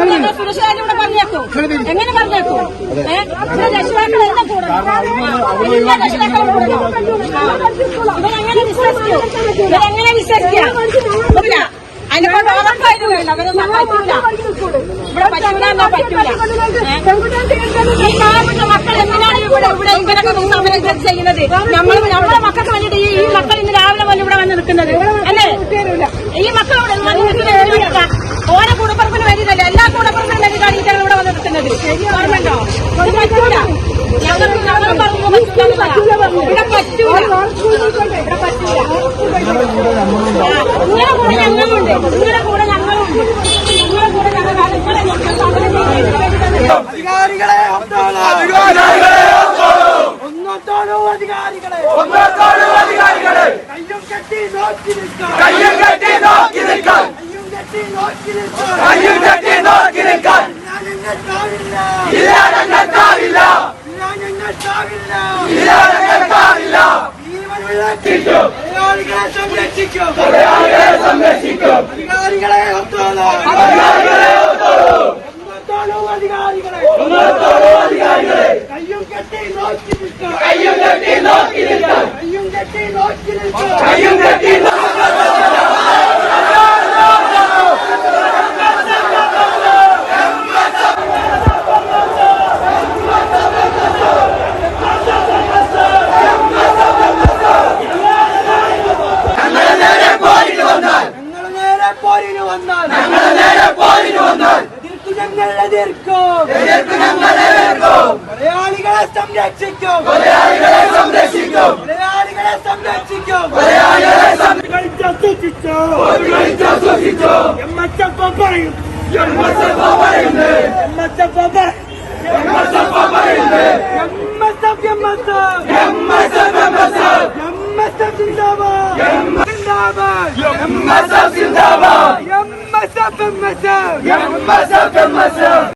സുരക്ഷിതമായിട്ട് ഇവിടെ പറഞ്ഞേക്കും. എങ്ങനെ പറഞ്ഞേക്കും? രക്ഷിതാക്കൾ എന്നെ കൂടണം. ഇവരെങ്ങനെ വിശ്വസിക്കും? ഇവരെങ്ങനെ വിശ്വസിക്കാം? അതിനെക്കൊണ്ട് ഉറപ്പായിട്ട് വേണ്ട. അവരൊന്നും പറ്റൂല. ഇവിടെ പറ്റൂല എന്നാ പറ്റൂല. ഈ പാവപ്പെട്ട മക്കൾ എന്തിനാണ് ഇവിടെ ഇവരൊക്കെ സമരം ചെയ്യുന്നത്? നമ്മളെ മക്കൾക്ക് വേണ്ടിയിട്ട് ഈ മക്കൾ ഇന്ന് രാവിലെ പോലെ ഇവിടെ വന്ന് നിൽക്കുന്നത് അല്ലേ? ഈ മക്കളോട് ഓരോ കൂടപ്പറപ്പിന് വേണ്ടിയിട്ടല്ലേ, എല്ലാ കൂടപ്പറപ്പിനും വേണ്ടിയിട്ടാണ് ഈ ജനം ഇവിടെ വന്ന് നിൽക്കുന്നത്. ഓർമ്മയുണ്ടോ? ഇത് പറ്റൂല. ഞങ്ങൾ പറഞ്ഞു ഇവിടെ പറ്റൂല. ഇവിടെ പറ്റൂല. നിങ്ങളുടെ കൂടെ ഞങ്ങളുണ്ട്. നിങ്ങളുടെ കൂടെ ഞങ്ങളുണ്ട്. നിങ്ങളുടെ കൂടെ ഞങ്ങൾ അധികാരികളെ ഒന്നോളൂ, അധികാരികളെ കയ്യും കെട്ടി നോക്കി നിൽക്കാം. കയ്യും കെട്ടി നോക്കി നിൽക്കാൻ. അധികാരികളെ ഒന്നോളൂ, അധികാരികളെ കയ്യും കെട്ടി നോക്കി നിൽക്കാം. കയ്യും കെട്ടി നോക്കി നിൽക്കാൻ. കയ്യും കെട്ടി നോക്കി നിൽക്കാം. കയ്യും കെട്ടി മലയാളികളെ സംരക്ഷിക്കും. ജിന്ദാബാദ്.